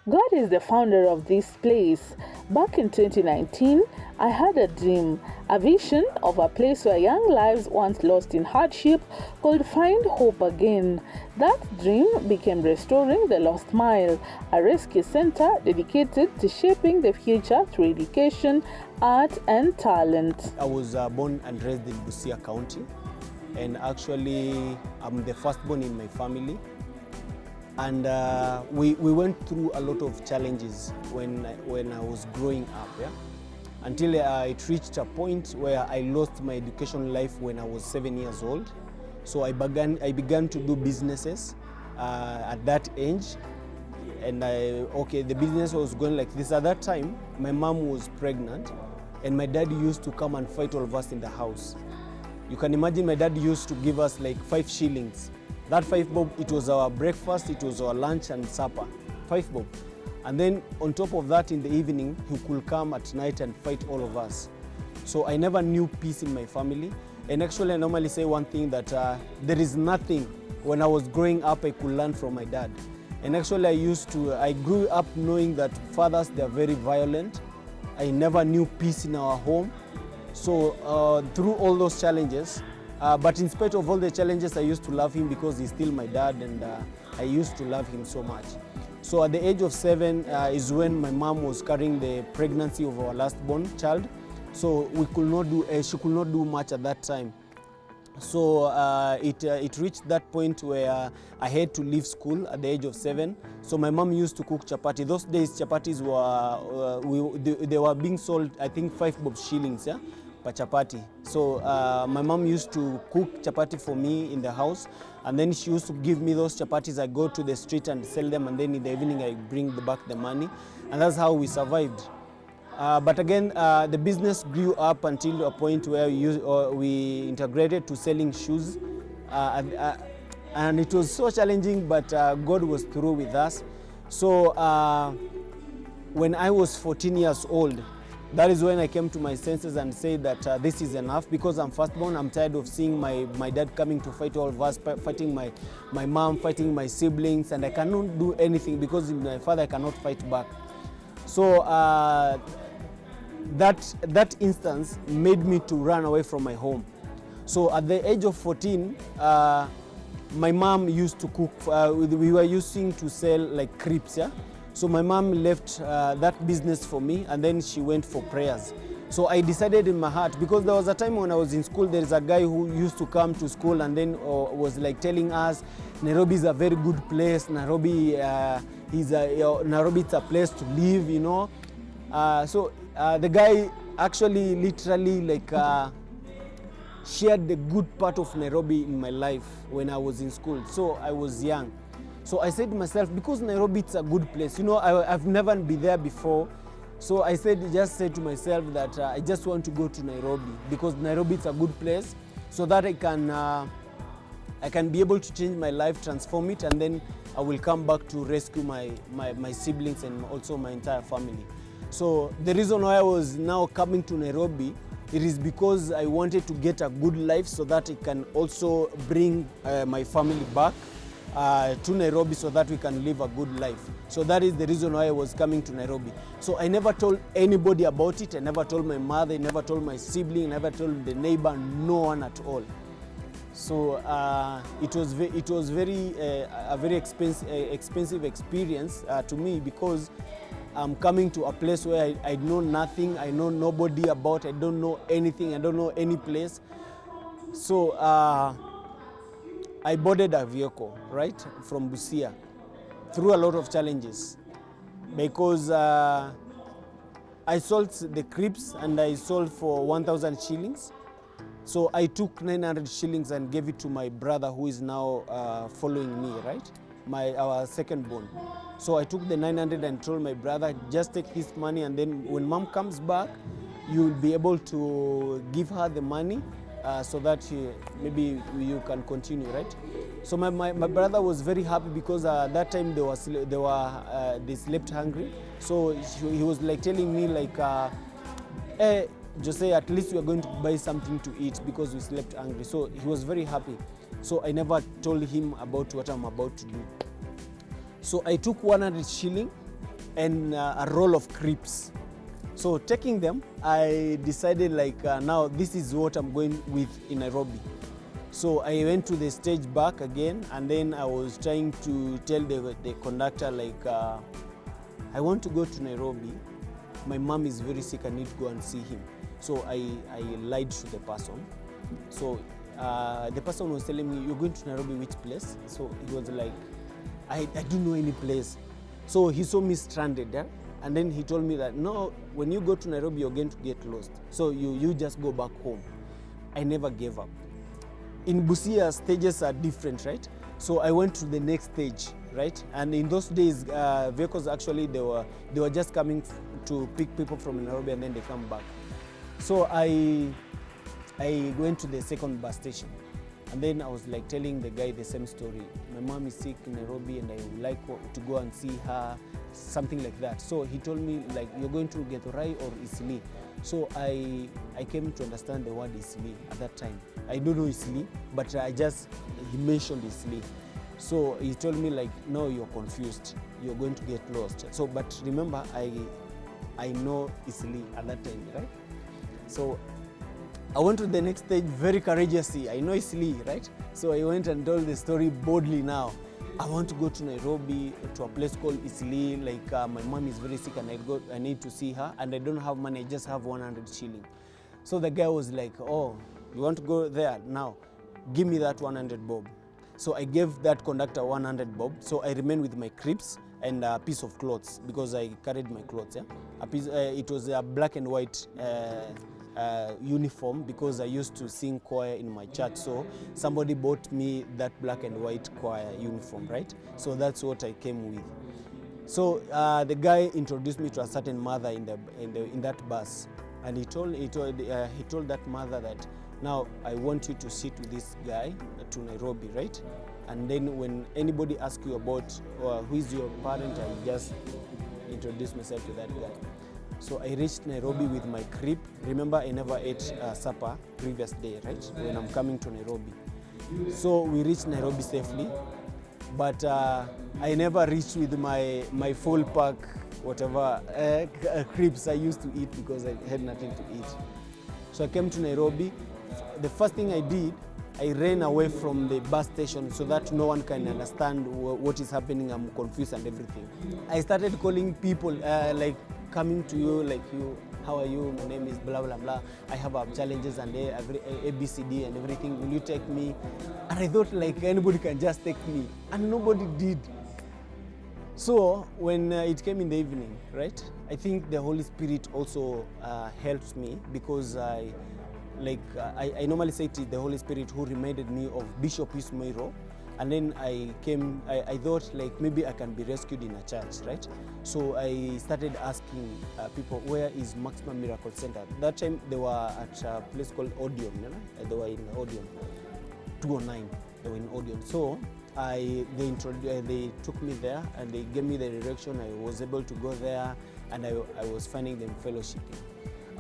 God is the founder of this place. Back in 2019, I had a dream, a vision of a place where young lives once lost in hardship could find hope again. That dream became Restoring the Lost Mile, a rescue center dedicated to shaping the future through education, art, and talent. I was born and raised in Busia County, and actually I'm the firstborn in my family. And we went through a lot of challenges when I was growing up, yeah? Until it reached a point where I lost my education life when I was 7 years old. So I began to do businesses at that age. And the business was going like this. At that time, my mom was pregnant, and my dad used to come and fight all of us in the house. You can imagine my dad used to give us like 5 shillings. That 5 bob, it was our breakfast, it was our lunch and supper, 5 bob. And then on top of that, in the evening, he could come at night and fight all of us. So I never knew peace in my family. And actually, I normally say one thing, that there is nothing when I was growing up I could learn from my dad. And actually, I grew up knowing that fathers, they are very violent. I never knew peace in our home. So through all those challenges, but in spite of all the challenges, I used to love him because he's still my dad, and I used to love him so much. So at the age of 7 is when my mom was carrying the pregnancy of our last born child. So she could not do much at that time. So it reached that point where I had to leave school at the age of 7. So my mom used to cook chapati. Those days chapatis they were being sold, I think 5 bob shillings, yeah, per chapati. So my mom used to cook chapati for me in the house, and then she used to give me those chapatis. I go to the street and sell them, and then in the evening I bring back the money, and that's how we survived. But again, the business grew up until a point where we integrated to selling shoes. And it was so challenging, but God was through with us. So when I was 14 years old, that is when I came to my senses and said that this is enough, because I'm firstborn. I'm tired of seeing my dad coming to fight all of us, fighting my mom, fighting my siblings, and I cannot do anything because my father cannot fight back. So that instance made me to run away from my home. So at the age of 14, my mom used to cook. We were using to sell like crepes, yeah? So my mom left that business for me, and then she went for prayers. So I decided in my heart, because there was a time when I was in school, there is a guy who used to come to school and then was like telling us, Nairobi is a very good place. Nairobi it's a place to live, you know. So the guy actually literally like shared the good part of Nairobi in my life when I was in school. So I was young. So I said to myself, because Nairobi it's a good place, you know, I've never been there before. So I just said to myself that I just want to go to Nairobi, because Nairobi it's a good place, so that I can be able to change my life, transform it, and then I will come back to rescue my siblings and also my entire family. So the reason why I was now coming to Nairobi, it is because I wanted to get a good life, so that I can also bring my family back to Nairobi, so that we can live a good life. So that is the reason why I was coming to Nairobi. So I never told anybody about it. I never told my mother, I never told my sibling, I never told the neighbor, no one at all. So it was very a very expensive experience to me, because I'm coming to a place where I know nothing, I know nobody about, I don't know anything, I don't know any place. So I boarded a vehicle, right, from Busia, through a lot of challenges, because I sold the crepes and I sold for 1,000 shillings. So I took 900 shillings and gave it to my brother, who is now following me, right, our second born. So I took the 900 and told my brother, just take this money, and then when mom comes back, you'll be able to give her the money, so that maybe you can continue, right? So my brother was very happy, because at that time they slept hungry. So he was like telling me like, hey, Jose, at least we are going to buy something to eat because we slept hungry. So he was very happy. So I never told him about what I'm about to do. So I took 100 shilling and a roll of crisps. So taking them, I decided like now this is what I'm going with in Nairobi. So I went to the stage back again, and then I was trying to tell the conductor like, I want to go to Nairobi. My mom is very sick, I need to go and see him. So I lied to the person. So the person was telling me, you're going to Nairobi, which place? So it was like, I don't know any place. So he saw me stranded there. And then he told me that, no, when you go to Nairobi, you're going to get lost. So you just go back home. I never gave up. In Busia, stages are different, right? So I went to the next stage, right? And in those days, vehicles actually, they were just coming to pick people from Nairobi and then they come back. So I went to the second bus station. And then I was like telling the guy the same story. My mom is sick in Nairobi and I would like to go and see her, something like that. So he told me like, you're going to Githurai or Eastleigh. So I came to understand the word Eastleigh at that time. I don't know Eastleigh, but he mentioned Eastleigh. So he told me like, no, you're confused. You're going to get lost. So, but remember, I know Eastleigh at that time, right? So I went to the next stage very courageously. I know Eastleigh, right? So I went and told the story boldly now. I want to go to Nairobi to a place called Eastleigh. Like my mom is very sick and I need to see her and I don't have money, I just have 100 shilling. So the guy was like, oh, you want to go there? Now, give me that 100 bob. So I gave that conductor 100 bob. So I remained with my crisps and a piece of clothes because I carried my clothes. Yeah? It was a black and white uniform because I used to sing choir in my church. So somebody bought me that black and white choir uniform, right? So that's what I came with. So the guy introduced me to a certain mother in that bus, and he told that mother that now I want you to sit with this guy to Nairobi, right? And then when anybody asks you about who is your parent, I just introduce myself to that guy. So I reached Nairobi with my crib. Remember, I never ate supper previous day, right? When I'm coming to Nairobi. So we reached Nairobi safely, but I never reached with my full pack, whatever cribs I used to eat because I had nothing to eat. So I came to Nairobi. The first thing I did, I ran away from the bus station so that no one can understand what is happening. I'm confused and everything. I started calling people like coming to you, like, you, how are you? My name is blah blah blah. I have challenges and ABCD and everything. Will you take me? And I thought like anybody can just take me, and nobody did. So when it came in the evening, right? I think the Holy Spirit also helped me because I normally say it is the Holy Spirit who reminded me of Bishop Ismairo. And then I thought like maybe I can be rescued in a church, right? So I started asking people, where is Maximum Miracle Center? That time they were at a place called Odeon, you know? They were in Odeon, 209, they were in Odeon. So they took me there and they gave me the direction. I was able to go there and I was finding them fellowshipping.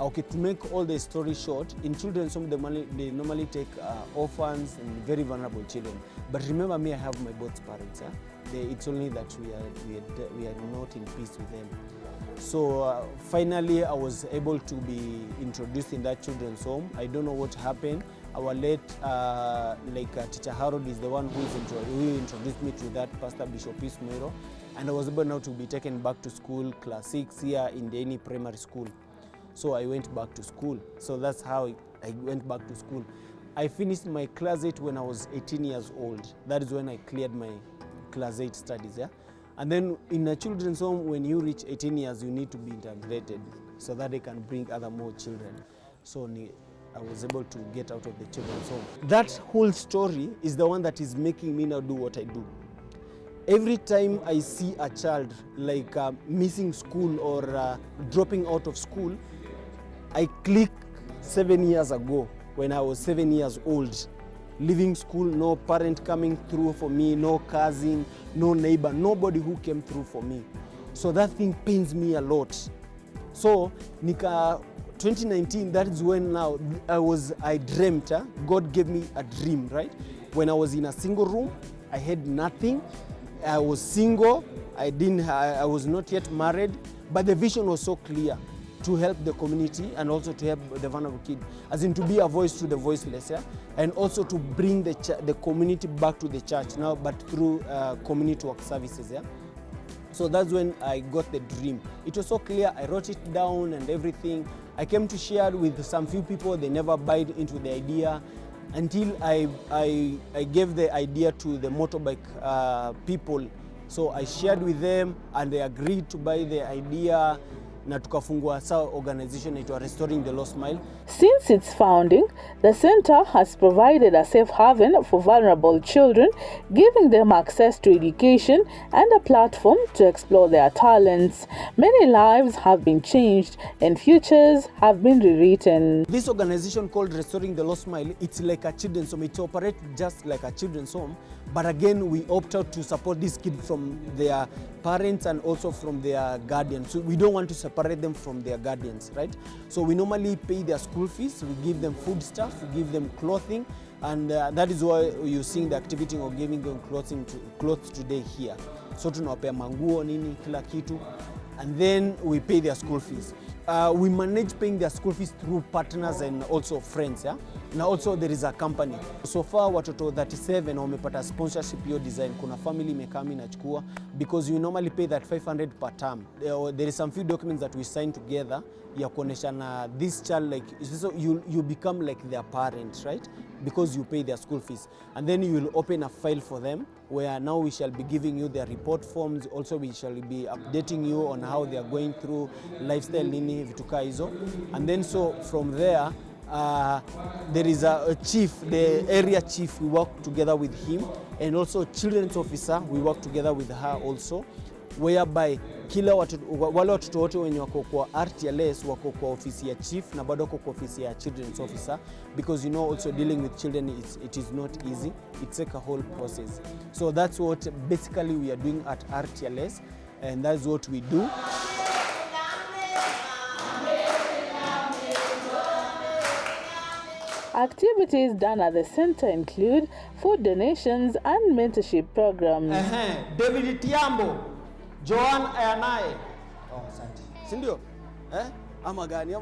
Okay, to make all the story short, in children's home they normally take orphans and very vulnerable children. But remember me, I have my both parents. It's only that we are not in peace with them. So finally, I was able to be introduced in that children's home. I don't know what happened. Our late Teacher Harold is the one who introduced me to that Pastor Bishop Ismairo, and I was able now to be taken back to school, class 6 here in Deni Primary School. So I went back to school. So that's how I went back to school. I finished my class 8 when I was 18 years old. That is when I cleared my class 8 studies. Yeah? And then in a children's home, when you reach 18 years, you need to be integrated so that they can bring other more children. So I was able to get out of the children's home. That whole story is the one that is making me now do what I do. Every time I see a child like missing school or dropping out of school, I click 7 years ago when I was 7 years old, leaving school, no parent coming through for me, no cousin, no neighbor, nobody who came through for me. So that thing pains me a lot. So 2019, that is when now I dreamt, God gave me a dream, right? When I was in a single room, I had nothing, I was single, I was not yet married, but the vision was so clear to help the community and also to help the vulnerable kid, as in to be a voice to the voiceless, yeah? And also to bring the community back to the church now, but through community work services. Yeah? So that's when I got the dream. It was so clear, I wrote it down and everything. I came to share with some few people, they never bought into the idea until I gave the idea to the motorbike people. So I shared with them and they agreed to buy the idea. Na tukafungua sa organization inaitwa Restoring the Lost Mile. Since its founding, the center has provided a safe haven for vulnerable children, giving them access to education and a platform to explore their talents. Many lives have been changed and futures have been rewritten. This organization called Restoring the Lost Mile, it's like a children's home. It operates just like a children's home, but again we opt out to support these kids from their parents and also from their guardians. So we don't want to separate them from their guardians, right? So we normally pay their school fees, we give them food stuff, we give them clothing, and that is why you're seeing the activity of giving them clothes today here. So tunawapea manguo nini kila kitu, and then we pay their school fees. We manage paying their school fees through partners and also friends, yeah? And also there is a company. So far watoto 37 wamepata sponsorship hiyo design. Kuna family imekami inachukua because you normally pay that 500 per term. There is some few documents that we sign together ya kuonesha na this child, like so you become like their parent, right? Because you pay their school fees, and then you will open a file for them where now we shall be giving you their report forms. Also we shall be updating you on how they are going through lifestyle nini vituka hizo, and then so from there there is a chief, the area chief, we work together with him, and also children's officer, we work together with her also, whereby kila wale watoto wote wenye wako kwa RTLS wako kwa ofisi ya chief na bado wako kwa ofisi ya children's officer, because you know also dealing with children it is not easy, it's like a whole process. So that's what basically we are doing at RTLS, and that's what we do. Activities done at the center include food donations and mentorship programs. David Tiambo, Joan Ayanae. Oh, asante. Si ndio? Ama gani?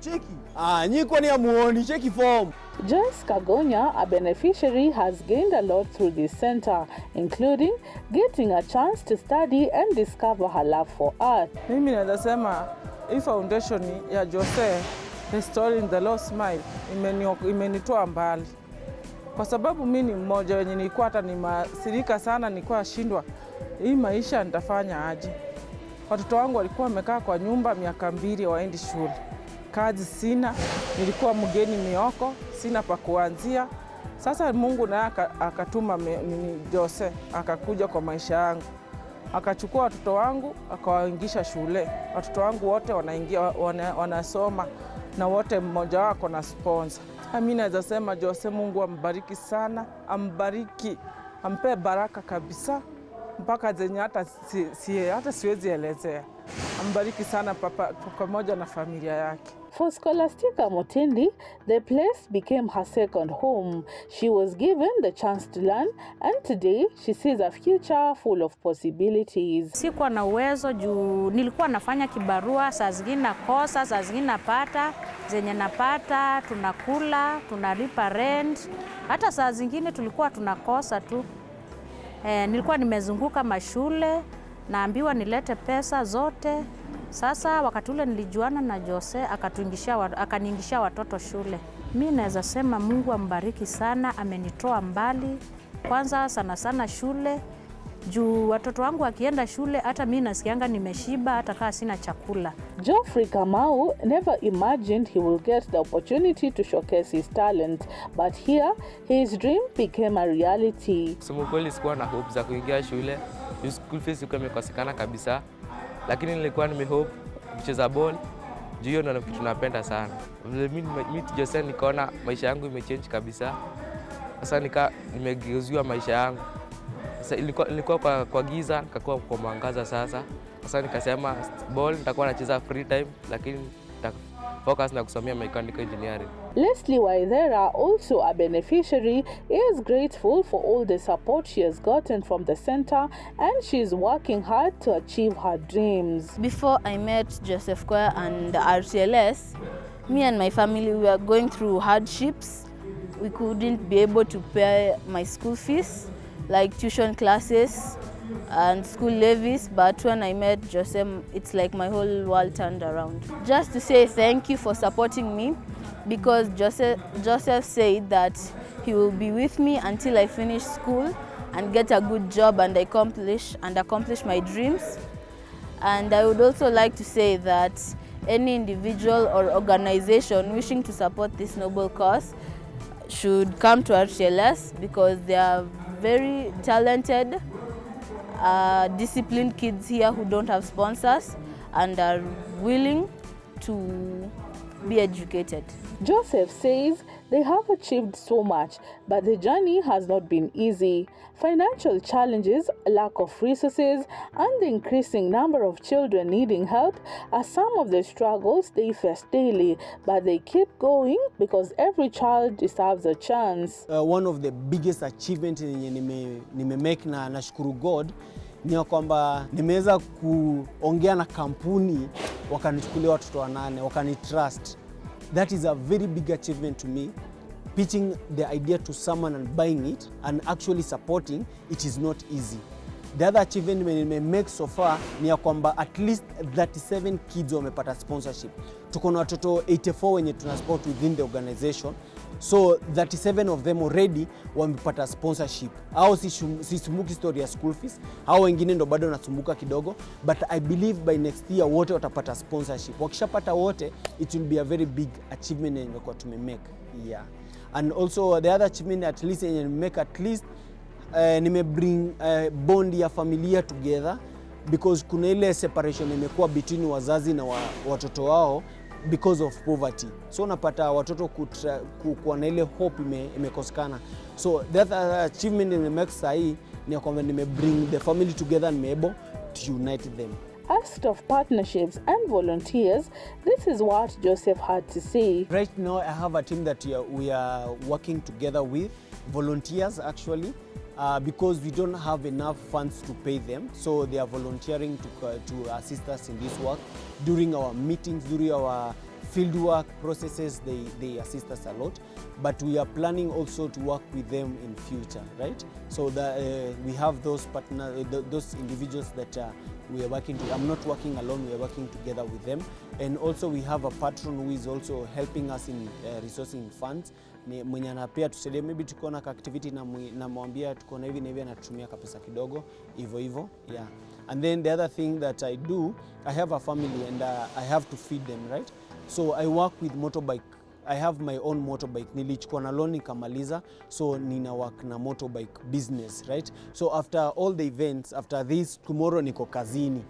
Cheki. Nyi kwani amuoni cheki form. Joyce Kagonya, a beneficiary, has gained a lot through this center, including getting a chance to study and discover her love for art. Mimi nasema hii foundation ya Jose Restoring the Lost Mile imenitoa mbali. Kwa sababu mimi ni mmoja wenye nilikuwa hata nimasirika sana, nilikuwa shindwa hii maisha nitafanya aje. Watoto wangu walikuwa wamekaa kwa nyumba miaka 2 waendi shule. Kazi sina, nilikuwa mgeni mioko, sina pa kuanzia. Sasa Mungu naye akatuma Jose, akakuja kwa maisha yangu. Akachukua watoto wangu, akawaingisha shule. Watoto wangu wote wanasoma na wote mmoja wako na sponsor. Mimi naweza sema Jose, Mungu ambariki sana, ambariki, ampe baraka kabisa mpaka zenye hata siwezi elezea. Ambariki sana pamoja na familia yake. For Scholastica Mutindi, the place became her second home. She was given the chance to learn, and today she sees a future full of possibilities. Sikuwa na uwezo juu nilikuwa nafanya kibarua, saa zingine nakosa, saa zingine napata, zenye napata tunakula, tunalipa rent. Hata saa zingine tulikuwa tunakosa tu. Nilikuwa nimezunguka mashule, naambiwa nilete pesa zote. Sasa wakati ule nilijuana na Jose, akaniingisha watoto shule. Mimi naweza sema Mungu ambariki sana, amenitoa mbali. Kwanza sana shule, juu watoto wangu wakienda shule hata mimi nasikianga nimeshiba hata kama sina chakula. Geoffrey Kamau never imagined he will get the opportunity to showcase his talent, but here his dream became a reality. Kusema kweli sikuwa na hope za kuingia shule, school fees ilikuwa imekosekana kabisa, lakini nilikuwa nimehope kucheza ball, juu hiyo ndio kitu napenda sana. Mimi Jose nikaona maisha yangu imechange kabisa. Sasa nimegeuziwa maisha yangu. Sasa ilikuwa kwa giza, nikakuwa kwa mwangaza sasa. Sasa nikasema ball nitakuwa nacheza free time, lakini focus na kusomea mechanical engineering. Leslie Waithera, also a beneficiary, is grateful for all the support she has gotten from the center, and she is working hard to achieve her dreams. Before I met Joseph Kwaya and the RTLS, me and my family, we were going through hardships. We couldn't be able to pay my school fees, like tuition classes and school levies, but when I met Joseph, it's like my whole world turned around. Just to say thank you for supporting me, because Joseph said that he will be with me until I finish school and get a good job and accomplish my dreams. And I would also like to say that any individual or organization wishing to support this noble cause should come to RTLS, because they are very talented, disciplined kids here who don't have sponsors and are willing to be educated. Joseph says they have achieved so much, but the journey has not been easy. Financial challenges, lack of resources, and the increasing number of children needing help are some of the struggles they face daily, but they keep going because every child deserves a chance. One of the biggest achievements nimemake na nashukuru God ni kwamba nimeweza kuongea na kampuni wakanichukulia watoto 8 wakanitrust. That is a very big achievement to me. Pitching the idea to someone and buying it and actually supporting it is not easy. The other achievement we make so far ni ya kwamba at least 37 kids wamepata sponsorship. Tuko na watoto 84 wenye tunasupport within the organization. So 37 of them already wamepata sponsorship. Hao sisumbuki story ya school fees. Hao wengine ndo bado nasumbuka kidogo, but I believe by next year wote watapata sponsorship. Wakishapata wote, it will be a very big achievement yenye kwa tumemake. Yeah. And also the other achievement at least yenye make at least nime bring bond ya familia together, because kuna ile separation imekuwa between wazazi na watoto wao because of poverty. So unapata watoto kuwa na ile hope imekosekana. So that achievement nime make sahi ni kwamba nime bring the family together and nime able to unite them. Asked of partnerships and volunteers, this is what Joseph had to say. Right now I have a team that we are working together with, volunteers actually, because we don't have enough funds to pay them. So they are volunteering to assist us in this work. During our meetings, during our field work processes, they assist us a lot. But we are planning also to work with them in future, right? So that we have those partners, those individuals that we are working to. I'm not working alone, we are working together with them. And also we have a patron who is also helping us in resourcing funds. Mwenye anapea tusaidie, maybe tuko na activity na mwambia tuko na hivi na hivi anatumia kapesa kidogo hivyo. Yeah. And then the other thing that I do, I have a family and I have to feed them, right? So I work with motorbike. I have my own motorbike. Nilichukua na loan nikamaliza, so nina work na motorbike business, right? So after all the events, after this, tomorrow niko kazini.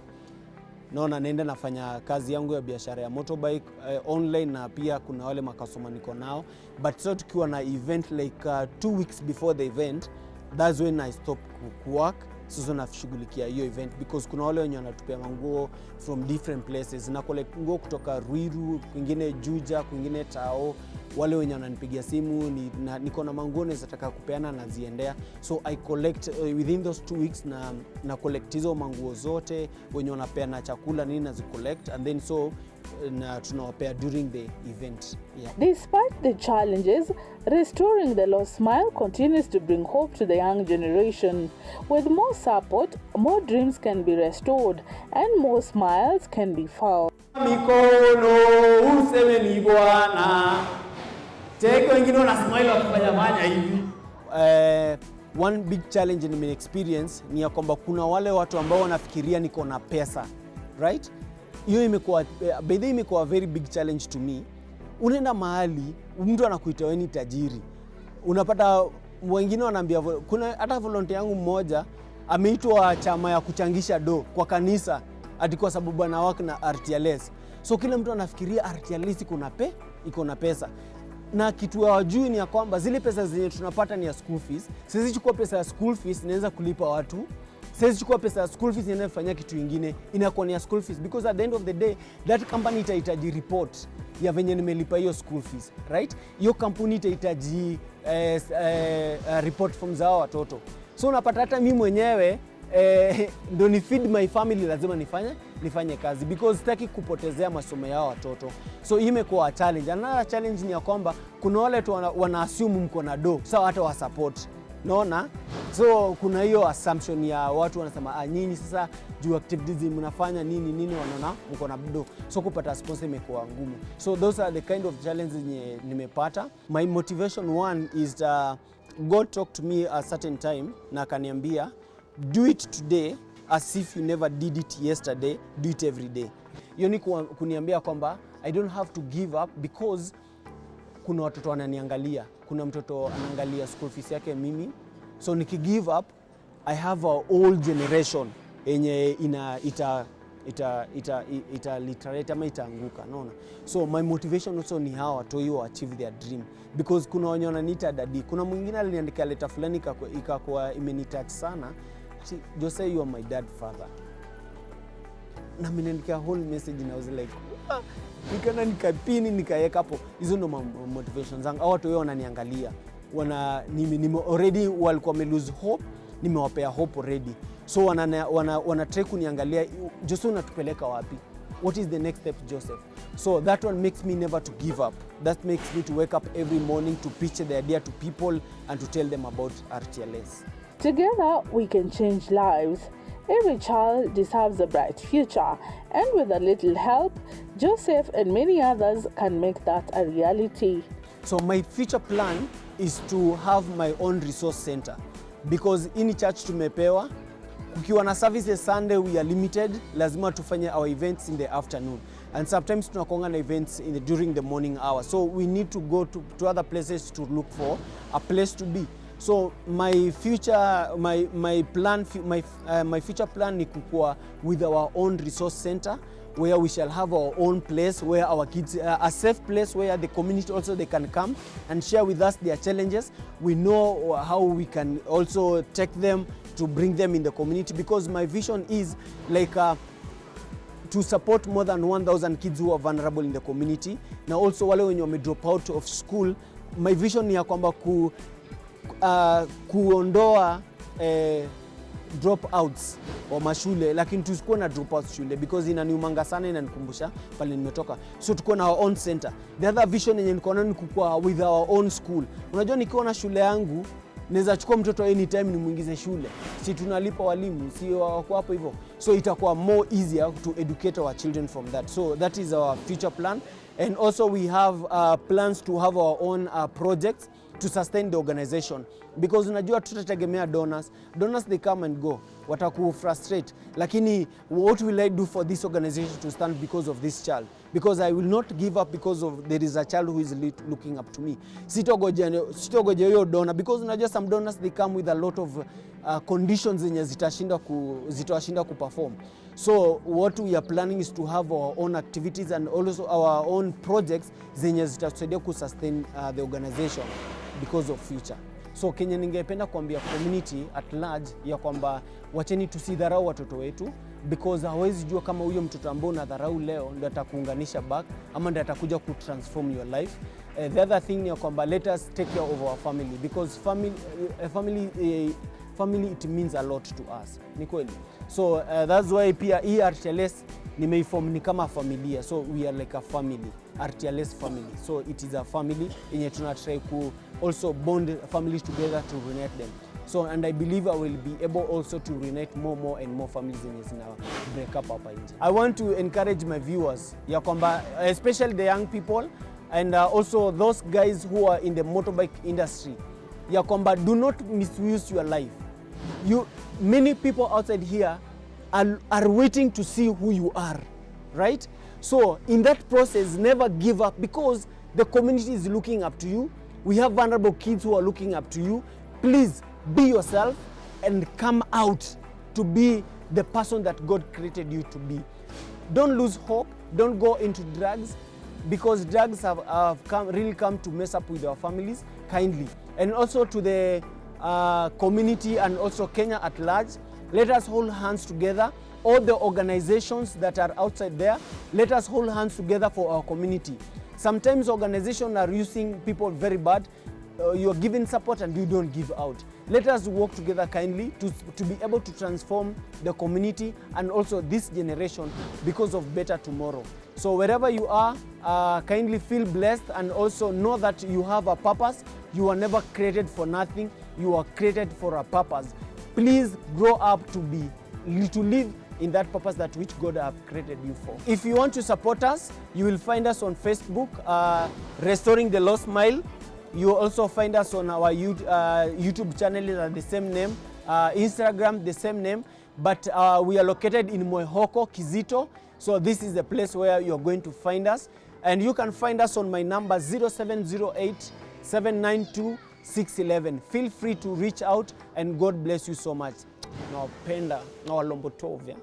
Naona naenda nafanya kazi yangu ya biashara ya motorbike online, na pia kuna wale makasoma niko nao. But so tukiwa na event like 2 weeks before the event, that's when I stop work. Sasa nashughulikia hiyo event, because kuna wale wenye wanatupea manguo from different places. Na collect nguo kutoka Ruiru, kwingine Juja, kwingine Tao. Wale wenye wananipigia simu niko na manguo nataka kupeana na ziendea. So I collect within those 2 weeks na collect hizo manguo zote, wenye wanapeana chakula nini na collect, and then so na tunawapea during the event. Yeah. Despite the challenges, restoring the lost smile continues to bring hope to the young generation. With more support, more dreams can be restored and more smiles can be found. Mikono useme ni Bwana. Cheko wengine wana smile wakifanya hivi. One big challenge in my experience ni ya kwamba kuna wale watu ambao wanafikiria niko na pesa, right? Hiyo imekuwa a very big challenge to me. Unaenda mahali mtu anakuita wewe ni tajiri. Unapata wengine wanaambia, kuna hata volunteer yangu mmoja ameitwa chama ya kuchangisha do kwa kanisa ati kwa sababu ana work na RTLS. So kila mtu anafikiria RTLS iko na pesa. Na kitu hawajui ni ya kwamba zile pesa zenye tunapata ni ya school fees. Sisi chukua pesa ya school fees naweza kulipa watu Siwezi chukua pesa ya school fees niende kufanyia kitu kingine, inakuwa ni ya school fees, because at the end of the day that company itahitaji report ya venye nimelipa hiyo school fees, right? Hiyo kampuni itahitaji report from za watoto. So unapata hata mimi mwenyewe ndo ni feed my family, lazima nifanye kazi, because sitaki kupotezea masomo yao watoto. So hii imekuwa challenge. Another challenge ni ya kwamba kuna wale tu wana assume mko na do, sawa, hata wa support. Naona, so kuna hiyo assumption ya watu wanasema nyinyi sasa juu activities mnafanya nini wanaona mko na do, so kupata sponsor imekuwa ngumu. So those are the kind of challenges nimepata. My motivation one is God talked to me a certain time na akaniambia, do it today as if you never did it yesterday, do it every day. Hiyo ni kuniambia kwamba I don't have to give up, because kuna watoto wananiangalia. Kuna mtoto anaangalia school fees yake mimi, so nikigive up I have a old generation yenye literate ama itaanguka, naona. So my motivation also ni hawa watu achieve their dream, because kuna wenye wananiita daddy. Kuna mwingine aliniandika letter fulani ikakuwa imenitouch sana, Jose, you are my dad father. Na mniandika whole message na I was like nikana nikapini nikaweka hapo. Hizo ndo motivation zangu. Hao watu wao wananiangalia, already walikuwa lose hope, nimewapea hope already. So wana try kuniangalia, Jose unatupeleka wapi? What is the next step, Joseph? So that one makes me never to give up. That makes me to wake up every morning to pitch the idea to people and to tell them about RTLS. Together we can change lives. Every child deserves a bright future, and with a little help, Joseph and many others can make that a reality. So my future plan is to have my own resource center, because in church tumepewa, kukiwa na services Sunday we are limited, lazima tufanye our events in the afternoon, and sometimes tunakuanga na events during the morning hour, so we need to go to other places to look for a place to be. So my future plan ni kukua with our own resource center, where we shall have our own place, where our kids a safe place, where the community also they can come and share with us their challenges. We know how we can also take them to bring them in the community, because my vision is like to support more than 1,000 kids who are vulnerable in the community. Na also wale wenye wame drop out of school, my vision ni ya kwamba kuondoa dropouts wa mashule, lakini tusikuwe na dropouts shule, because inaniumanga sana, inanikumbusha pale nimetoka. So tuko na our own center. The other vision yenye niko nayo ni kukua with our own school. Unajua nikiwa na shule yangu naweza chukua mtoto anytime nimuingize shule, si tunalipa walimu, si wako hapo hivyo, so itakuwa more easier to educate our children from that. So that is our future plan, and also we have plans to have our own projects to sustain the organization, because unajua tutategemea donors they come and go, wataku frustrate, lakini what will I do for this organization to stand because of this child? Because I will not give up because of there is a child who is looking up to me. Sitogoja hiyo donor, because unajua some donors they come with a lot of conditions zenye zitawashinda kuperform. So what we are planning is to have our own activities and also our own projects zenye zitatusaidia kusustain the organization because of future. So Kenya, ningependa kuambia community at large ya kwamba wacheni tusidharau watoto wetu, because hawezi jua kama huyo mtoto ambao unadharau leo ndio atakuunganisha back ama ndio atakuja kutransform your life. The other thing ni ya kwamba let us take care of our family, because family it means a lot to us. Ni kweli. So that's why pia hii RTLS nimeiform ni kama familia, so we are like a family, RTLS family. So it is a family yenye tunatry ku also bond families together to reunite them. So and I believe I will be able also to reunite more and more families zenye zina break up hapa nje. I want to encourage my viewers ya kwamba especially the young people and also those guys who are in the motorbike industry ya kwamba do not misuse your life. Many people outside here are waiting to see who you are, right? So in that process, never give up, because the community is looking up to you. We have vulnerable kids who are looking up to you. Please be yourself and come out to be the person that God created you to be. Don't lose hope. Don't go into drugs, because drugs have really come to mess up with our families. Kindly. And also to the community and also Kenya at large, Let us hold hands together. All the organizations that are outside there, let us hold hands together for our community. Sometimes organizations are using people very bad. You're giving support and you don't give out. Let us work together kindly to be able to transform the community and also this generation because of better tomorrow. So wherever you are, kindly feel blessed and also know that you have a purpose. You are never created for nothing. You are created for a purpose. Please grow up to live in that purpose that which God have created you for. If you want to support us, you will find us on Facebook, Restoring the Lost Mile. You will also find us on our YouTube channel at the same name, Instagram, the same name. But we are located in Mwehoko, Kizito. So this is the place where you're going to find us. And you can find us on my number 0708 792 611. Feel free to reach out and God bless you so much. Nawapenda, nawalombotovya.